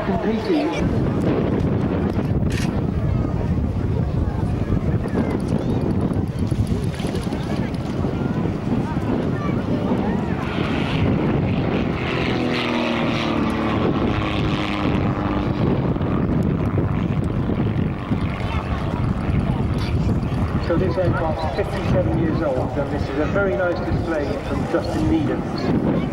competing. So this aircraft is 57 years old, and this is a very nice display from Justin Needham's.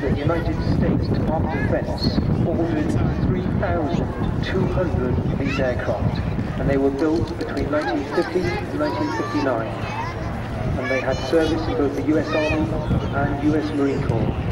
The United States Department of Defense ordered 3,200 of these aircraft, and they were built between 1950 and 1959, and they had service in both the US Army and US Marine Corps.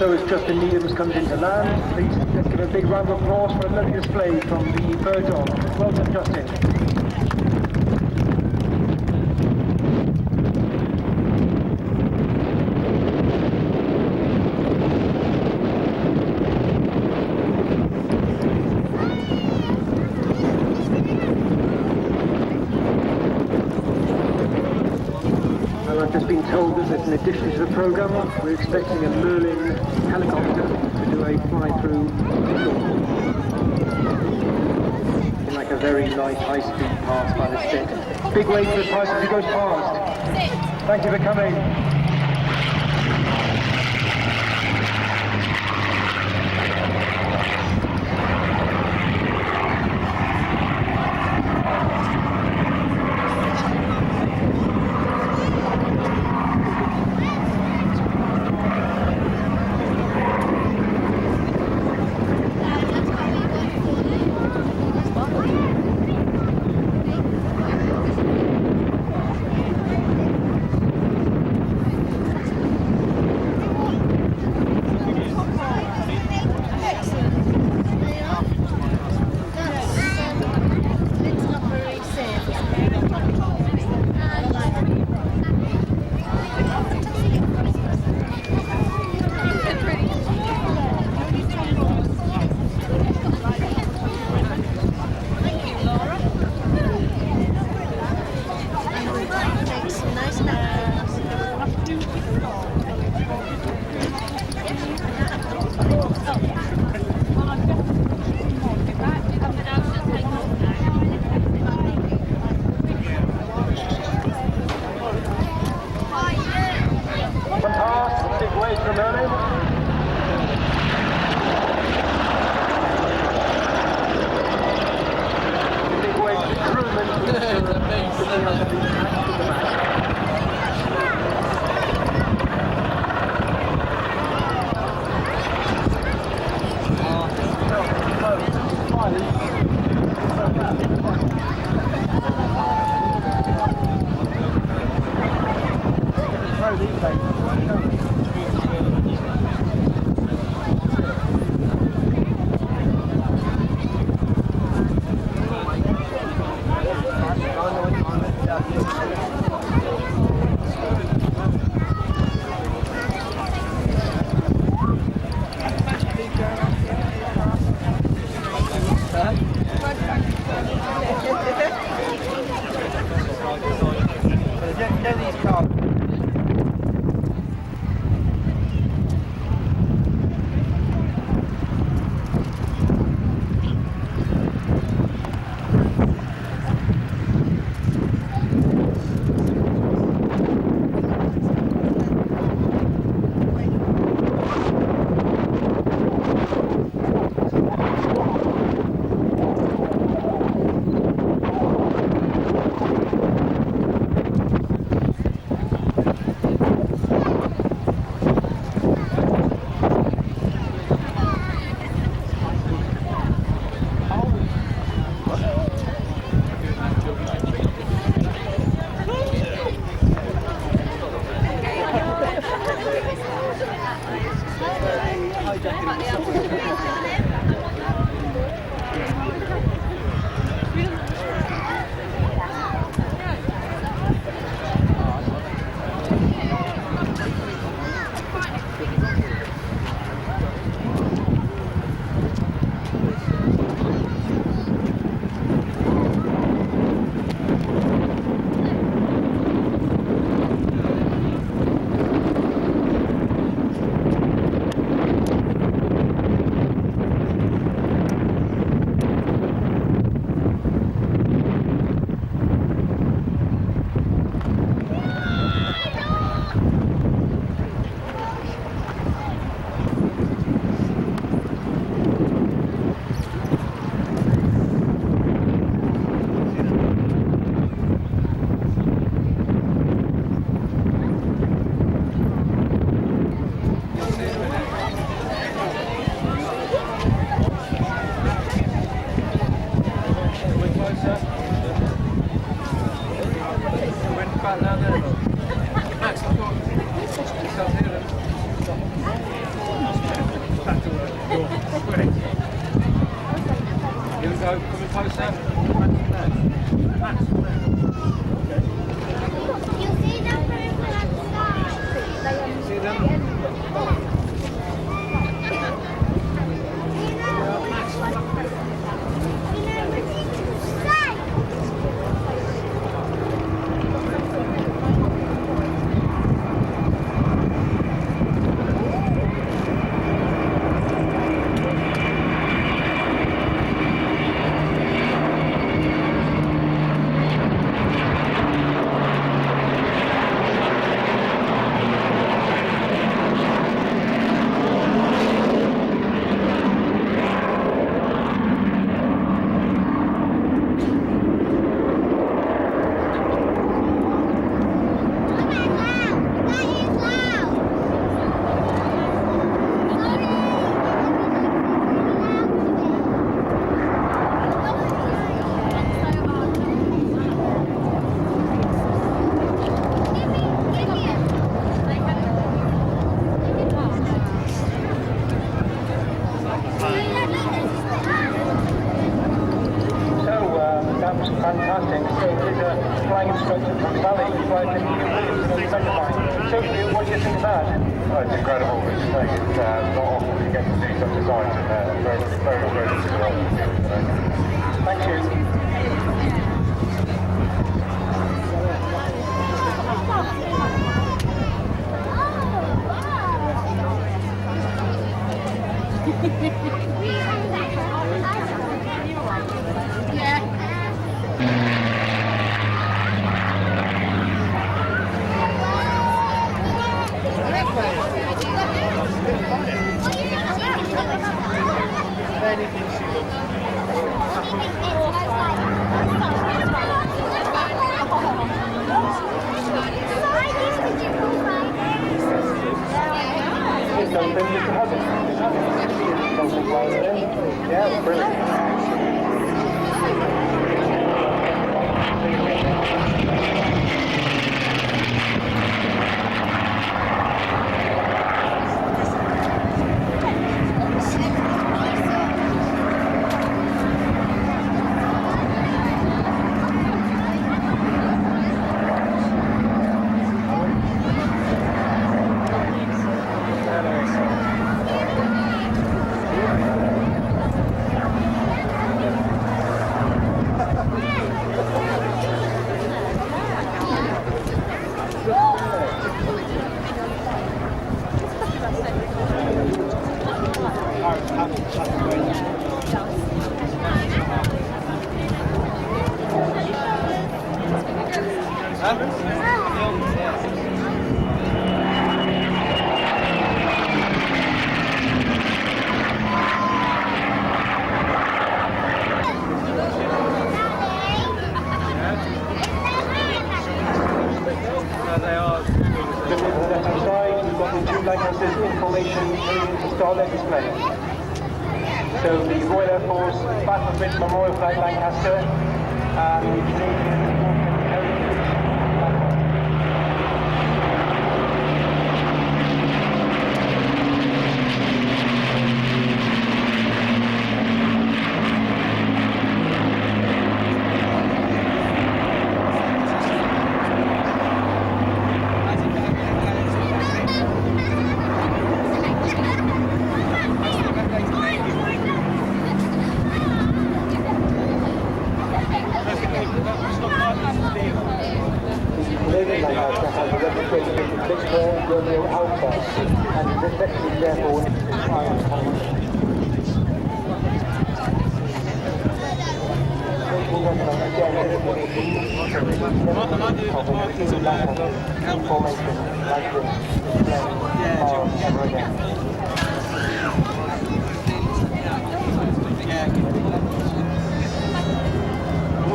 So as Justin Needham's comes into land, please let's give a big round of applause for a lovely display from the bird dog. Well done, Justin. I've just been told that there's an addition to the programme. We're expecting a Merlin helicopter to do a fly-through in like a very nice high-speed pass by the stick. Big wave for the price as it goes past. Thank you for coming. safety by Sophie, what do you think of that? Oh, it's incredible. It's not often we get to see such a sight, and very, very, very good. Thank you. Yeah, brilliant. So the Royal Air Force Battlefield Memorial Flag Lancaster and the Canadian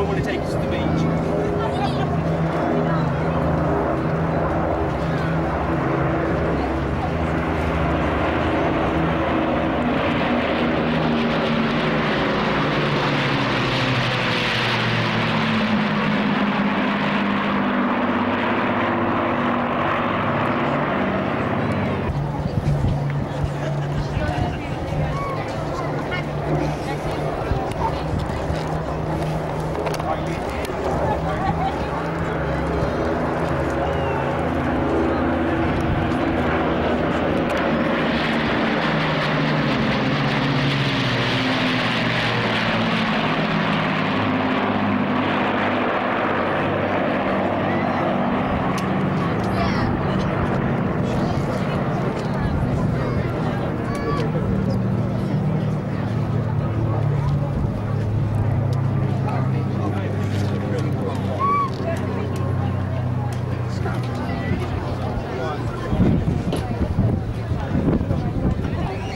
want to take us to the beach.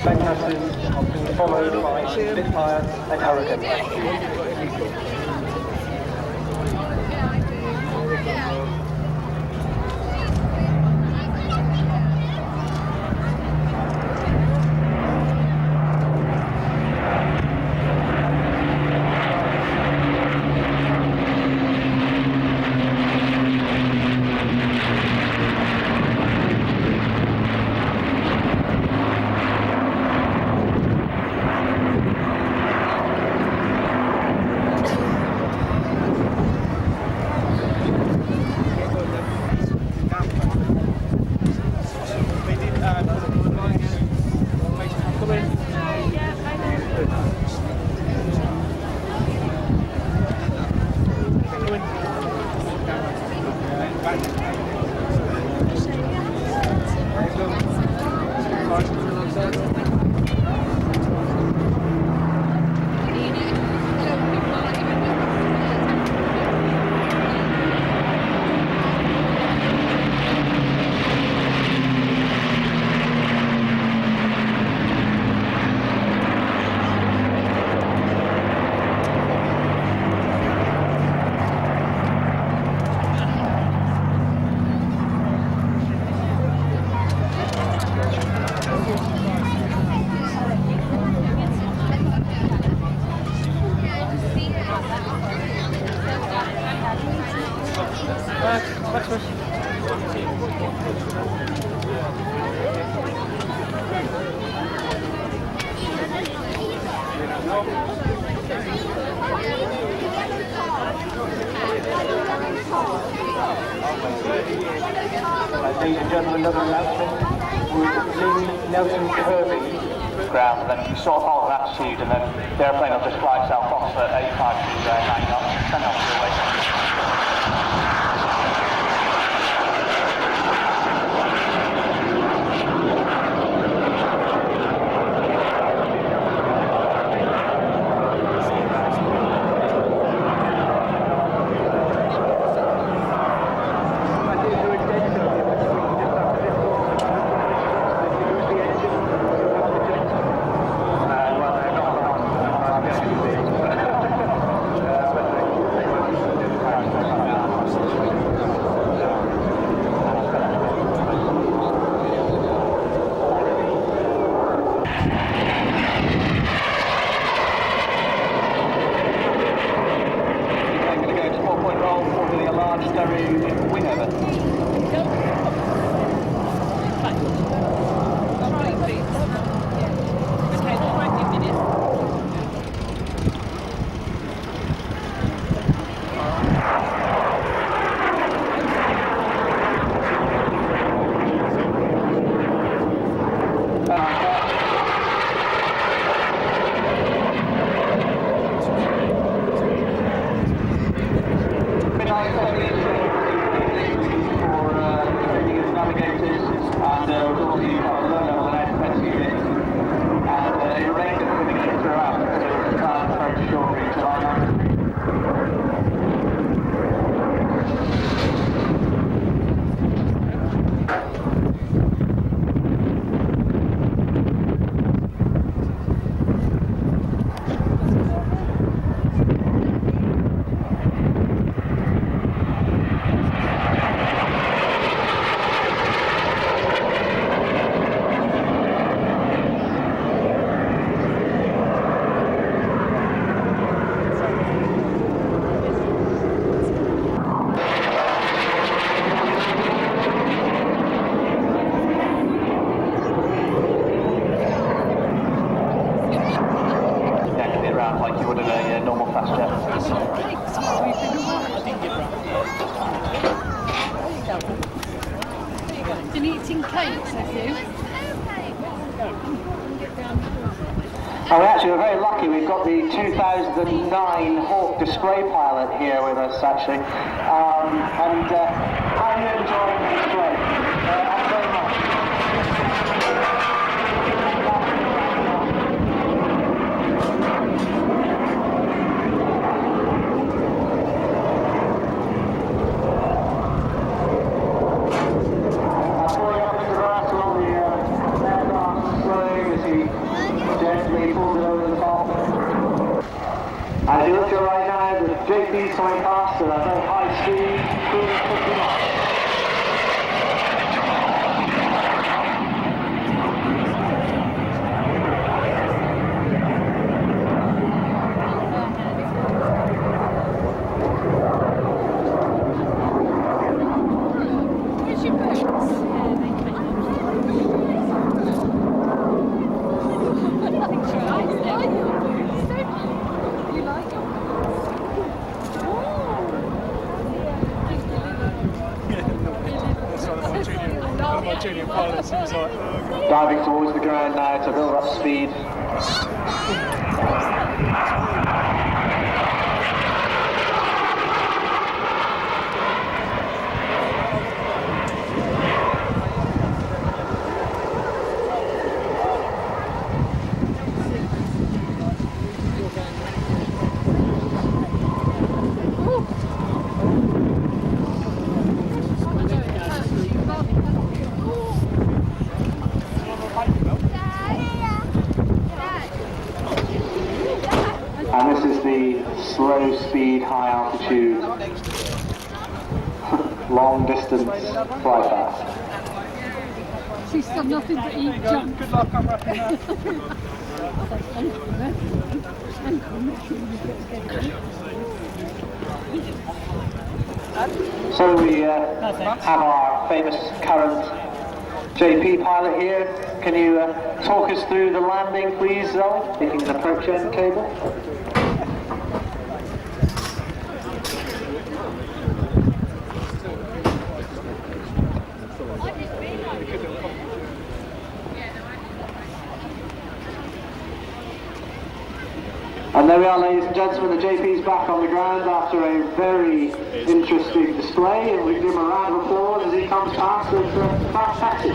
Lancasters, followed by Spitfire and Hurricane. Ladies and gentlemen, another announcement. We're leaving Nelson Kirby ground, and then sort of hold that attitude, and then the airplane will just fly itself off at 85 to 9 knots, 10 knots away. Been eating cakes, have you? Oh, we're very lucky. We've got the 2009 Hawk display pilot here with us, actually. How are you enjoying the display? Very much. As you look to your right now, the JP is coming past at a very high speed, cruising 50 knots. Where's your boots? You like them? Junior pilots, he was like, Diving towards the ground now to build up speed. long distance flight path. She's done nothing but eat junk. Good luck, I'm wrapping that. So we have our famous current JP pilot here. Can you talk us through the landing, please, Zoe? Taking the approach end cable. And there we are, ladies and gentlemen, the JP's back on the ground after a very interesting display, and we give him a round of applause as he comes past with fantastic.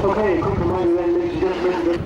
Okay, quick reminder then, ladies and gentlemen.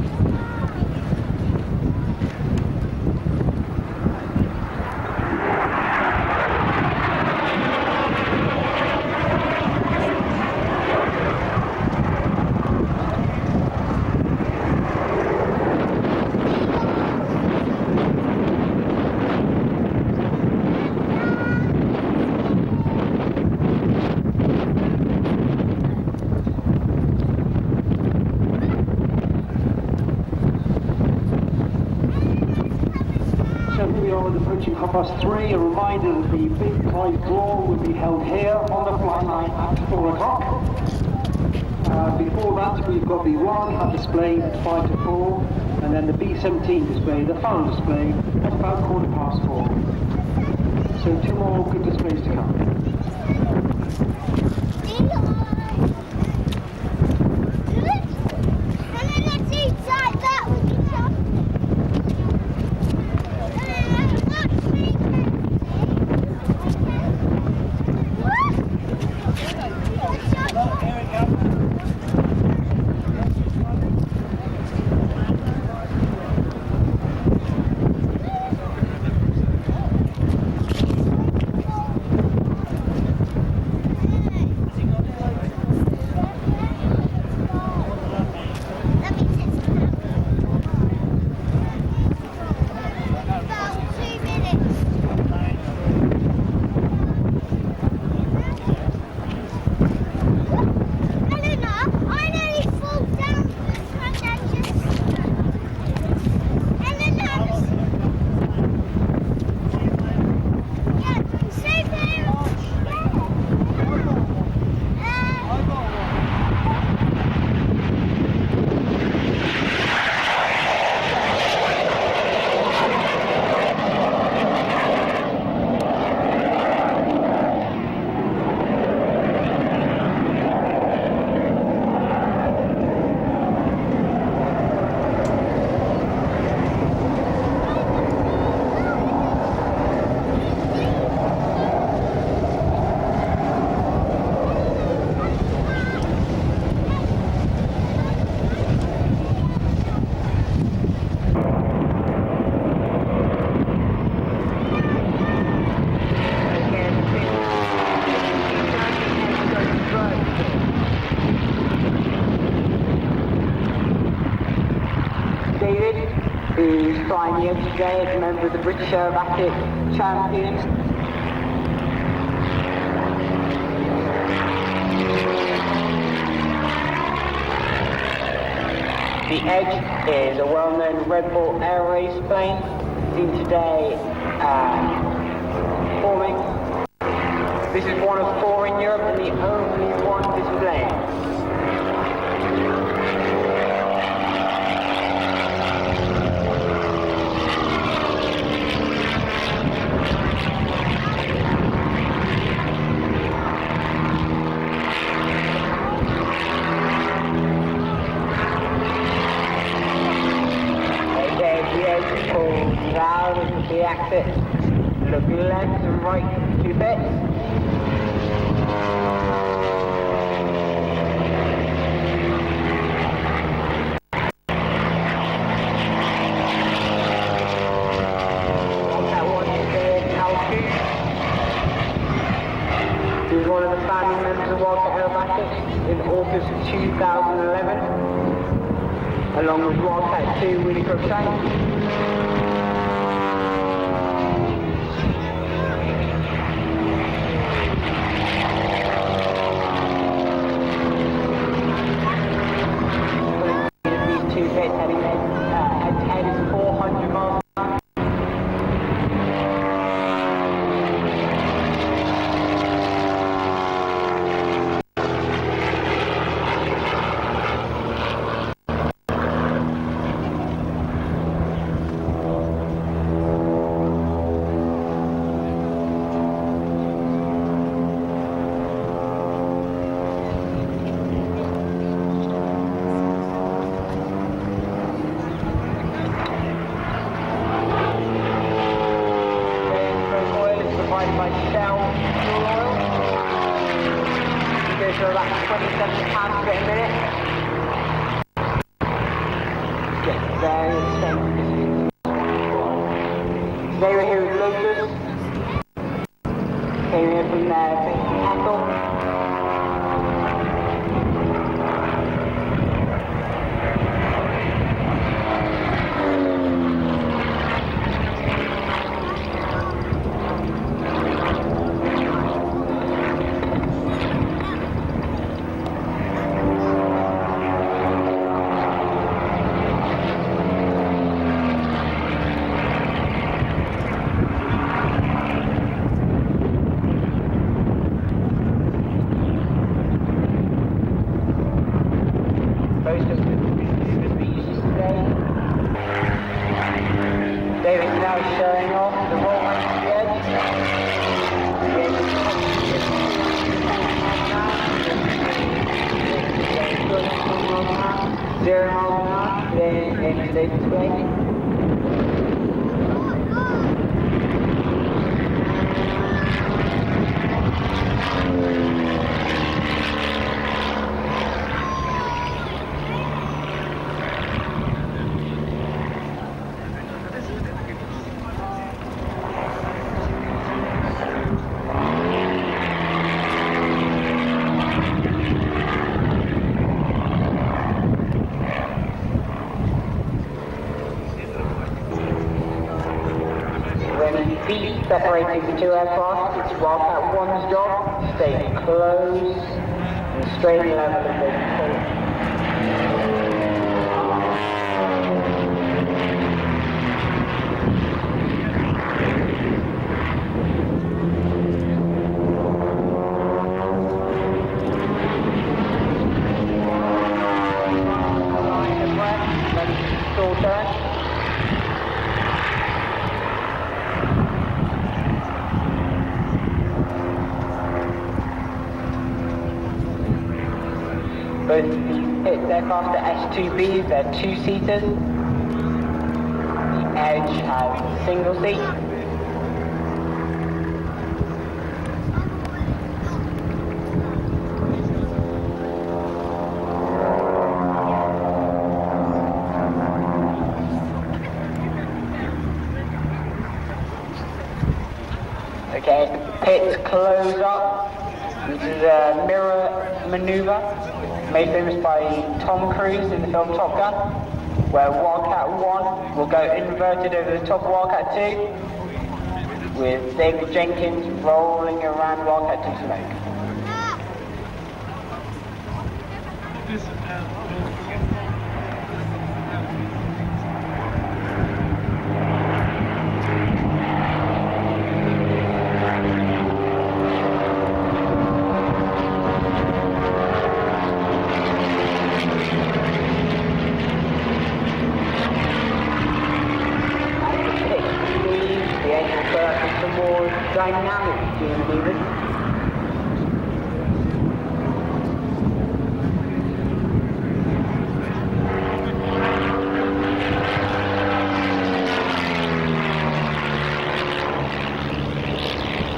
Approaching 3:30, a reminder that the big Clyde draw will be held here on the flight line at 4 o'clock. Before that, we've got the 1 display at 5 to 4, and then the B-17 display, the final display, at about 4:15. So 2 more good displays to come. who's flying here today as a member of the British Aerobatic Champions. The Edge is a well-known Red Bull air race plane, seen today forming. This is one of 4 in Europe and the only one displaying. Loud as the exit. Look left and right 2 bits. That one is altitude. He was one of the founding members of World Aerobatics in August of 2011. along with Wildcat 2 with a group train. They were here with Lucas. Came here from Ethel. Separating the two aircraft, it's Wildcat 1's job to stay close and straight and level as they can. Both of these pits aircraft are S2Bs, they're two-seaters. The Edge has a single seat. Okay, pits close up. This is a mirror maneuver made famous by Tom Cruise in the film Top Gun, where Wildcat 1 will go inverted over the top of Wildcat 2, with David Jenkins rolling around Wildcat 2 smoke. Dynamic, do you believe it?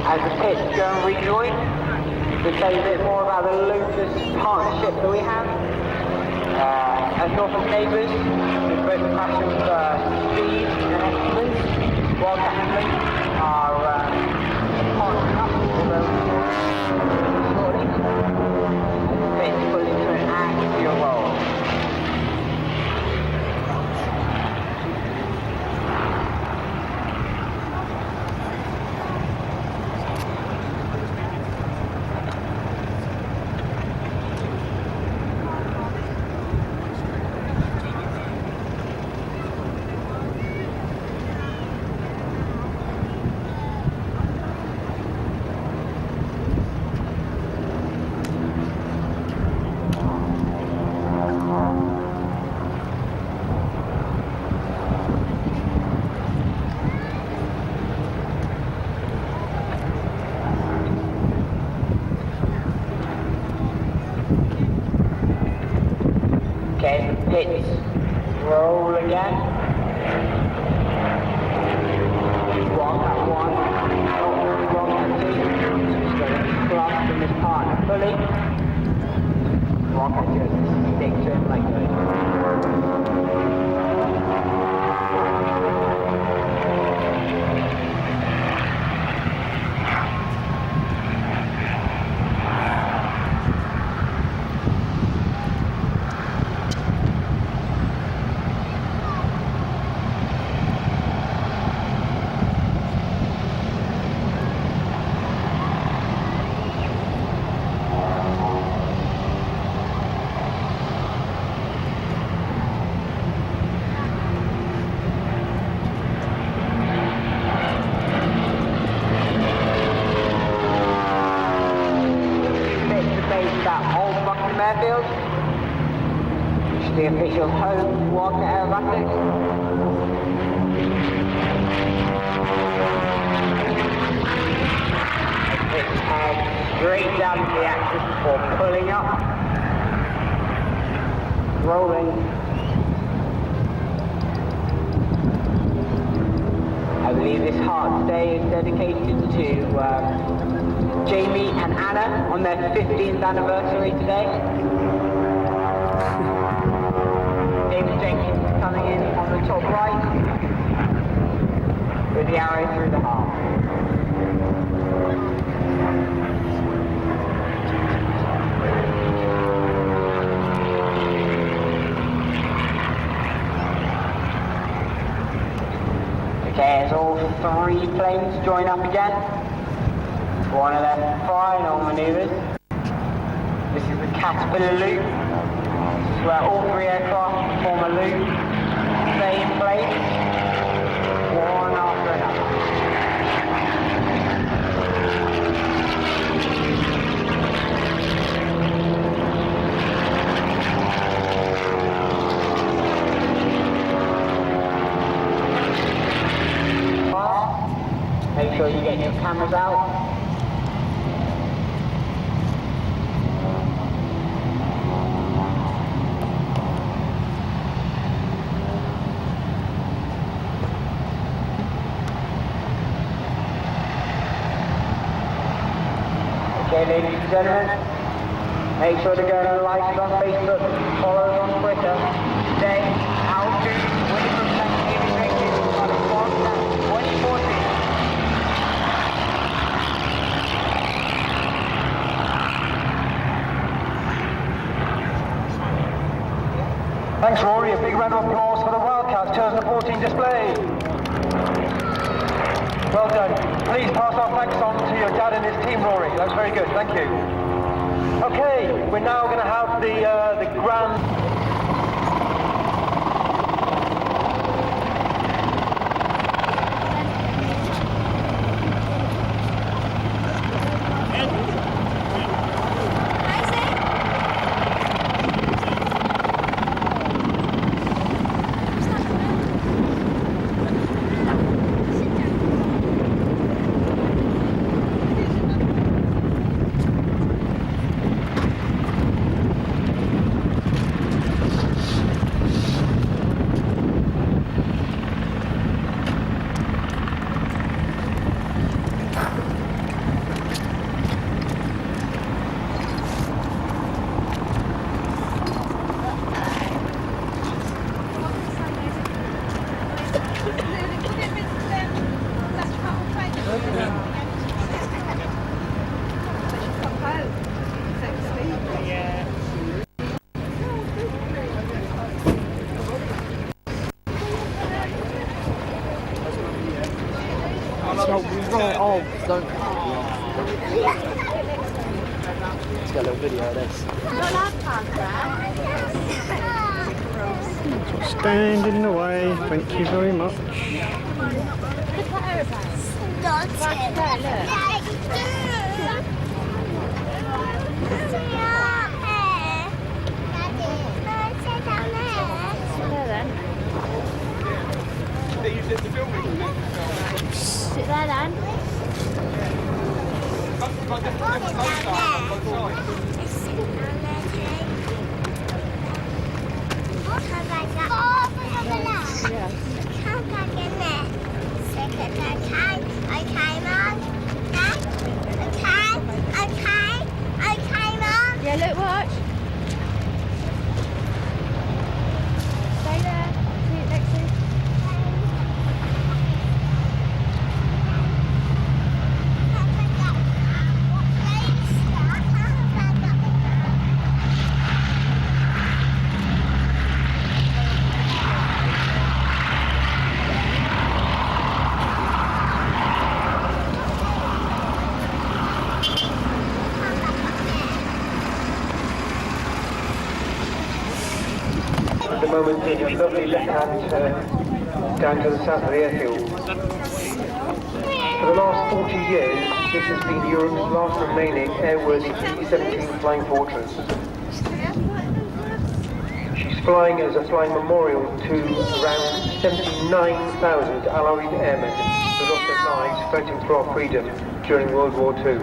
As the pits go and rejoin, we'll tell you a bit more about the Lucas partnership that we have. As Norfolk neighbours, we've both a passion for speed and excellence. Wildcat handling are partnering up, although shortly, it's put into an axial roll. Pits roll again. Wildcat 1, Wildcat 2, just going to thrust from his partner fully. Wildcat 2 has to stick to him like this. Airfield, which is the official home Wildcat Aerobatics. It's head straight down to the axis before pulling up, rolling. I believe this heart stay is dedicated to Jamie and Anna on their 15th anniversary today. David Jenkins coming in on the top right with the arrow through the heart. Okay, as all three planes join up again. One of their final manoeuvres. This is the Caterpillar loop. This is where all three aircraft form a loop. Same place. One after another. Make sure you get your cameras out. Okay, ladies and gentlemen, make sure to go to like us on Facebook, follow us on Twitter. Today, altitude, wind from Thanksgiving races on a Wildcat 2014. Thanks, Rory. A big round of applause for the Wildcats 2014 display. Well done. Please pass our thanks on to your dad and his team, Rory. That's very good. Thank you. Okay, we're now going to have the grand... Oh, don't. Let's get a little video of this. Stand in the way, thank you very much. Sit there then. look, watch. Stay there. See it next to you. At the moment in your lovely left-hand turn down to the south of the airfield. For the last 40 years, this has been Europe's last remaining airworthy C-17 Flying Fortress. She's flying as a flying memorial to around 79,000 Allied airmen who lost their lives fighting for our freedom during World War II.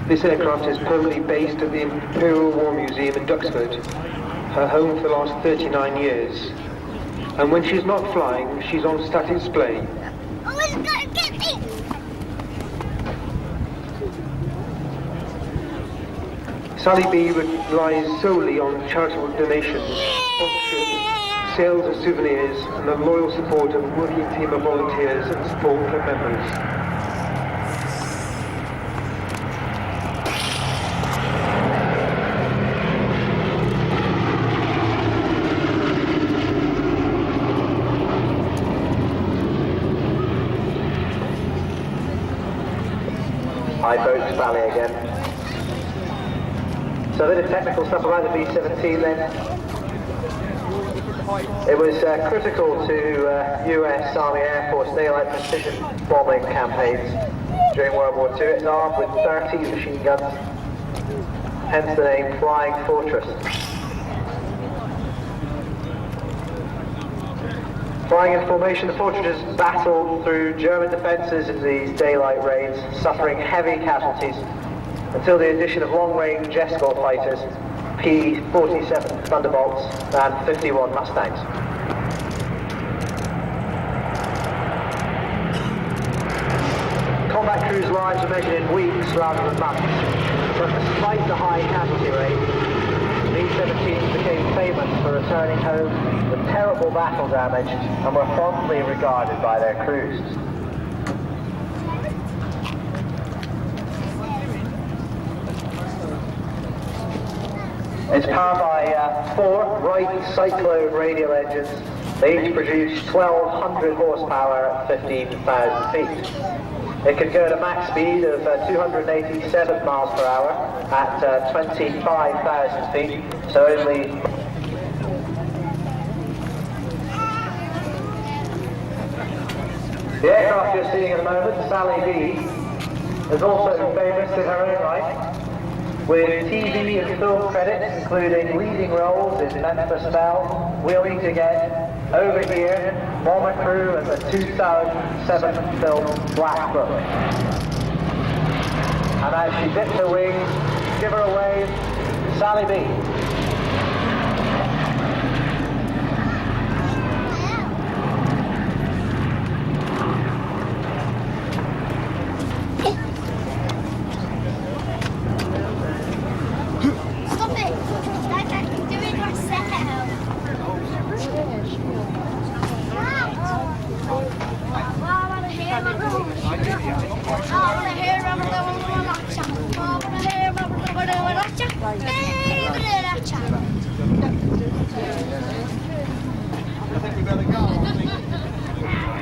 This aircraft is permanently based at the Imperial War Museum in Duxford, her home for the last 39 years. And when she's not flying, she's on static display. Oh, it's gonna get me! Sally B relies solely on charitable donations, sponsorship, sales of souvenirs, and the loyal support of a working team of volunteers and support club members. Hi folks, Sally again. So a bit of technical stuff about the B-17 then. It was critical to US Army Air Force daylight precision bombing campaigns during World War II. It's armed with 30 machine guns, hence the name Flying Fortress. Flying in formation, the fortresses battled through German defences in these daylight raids, suffering heavy casualties until the addition of long-range escort fighters, P-47 Thunderbolts and 51 Mustangs. Combat crews' lives are measured in weeks rather than months, but despite the high casualty rate, B-17s became famous for returning home with terrible battle damage and were fondly regarded by their crews. It's powered by 4 Wright Cyclone radial engines. They each produce 1,200 horsepower at 15,000 feet. It can go at a max speed of 287 miles per hour at 25,000 feet, so only the aircraft you're seeing at the moment, Sally B, is also famous in her own right, with TV and film credits including leading roles in Memphis Belle, We'll Eat Again, Over Here, Bomber Crew, and the 2007 film Black Book. And as she dips her wings, give her a wave, Sally B.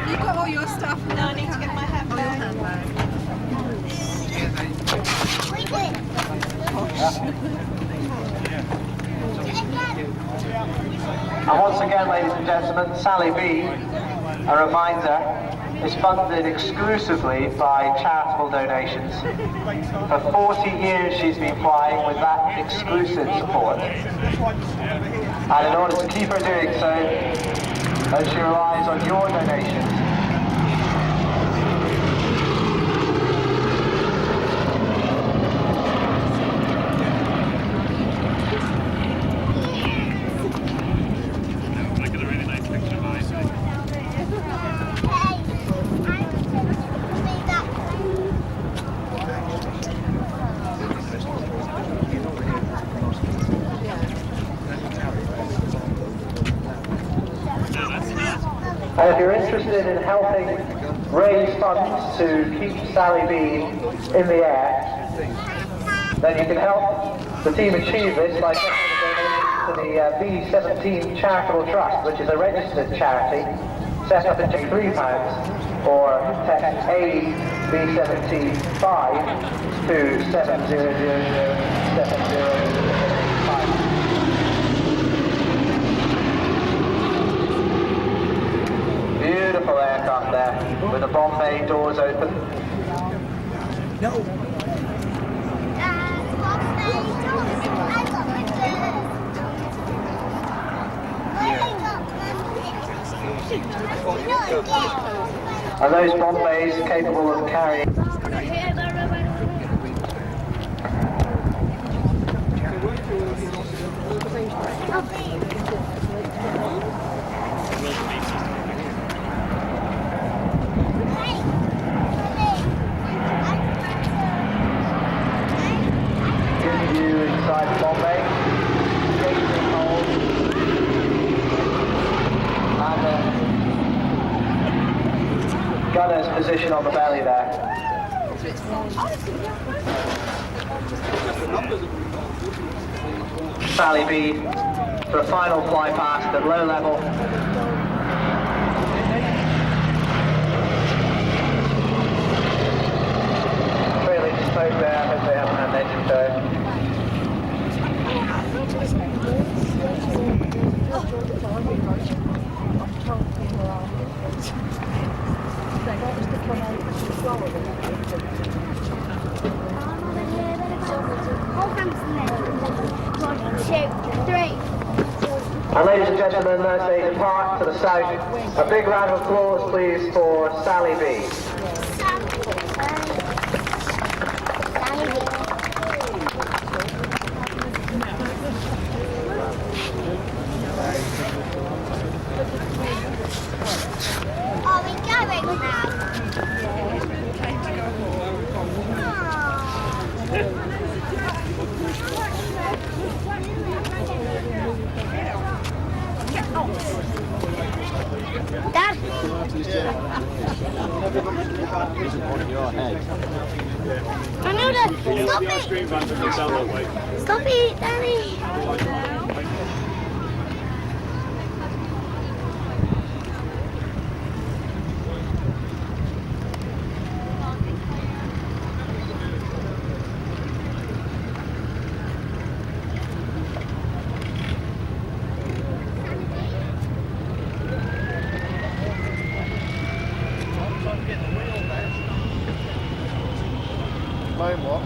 You've got all your stuff, and now I need to get my handbag. We did. And once again, ladies and gentlemen, Sally B, a reminder, is funded exclusively by charitable donations. For 40 years she's been flying with that exclusive support. And in order to keep her doing so, she relies on your donations. And if you're interested in helping raise funds to keep Sally B in the air, then you can help the team achieve this by getting a donation to the B17 Charitable Trust, which is a registered charity set up in £3, or text AB17 5 to 7000705. Beautiful aircraft there, with the bomb bay doors open. No. Are those bomb bays capable of carrying? Inside the bomb bay, gaping hole, and gunner's position on the belly there. Sally B for a final fly past at low level. Trailing smoke there, I hope they haven't had an engine turn. And ladies and gentlemen, as they depart to the south, a big round of applause please for Sally B. Are we going now? Dad? Manuda, stop it! Stop it, Daddy! Loan what?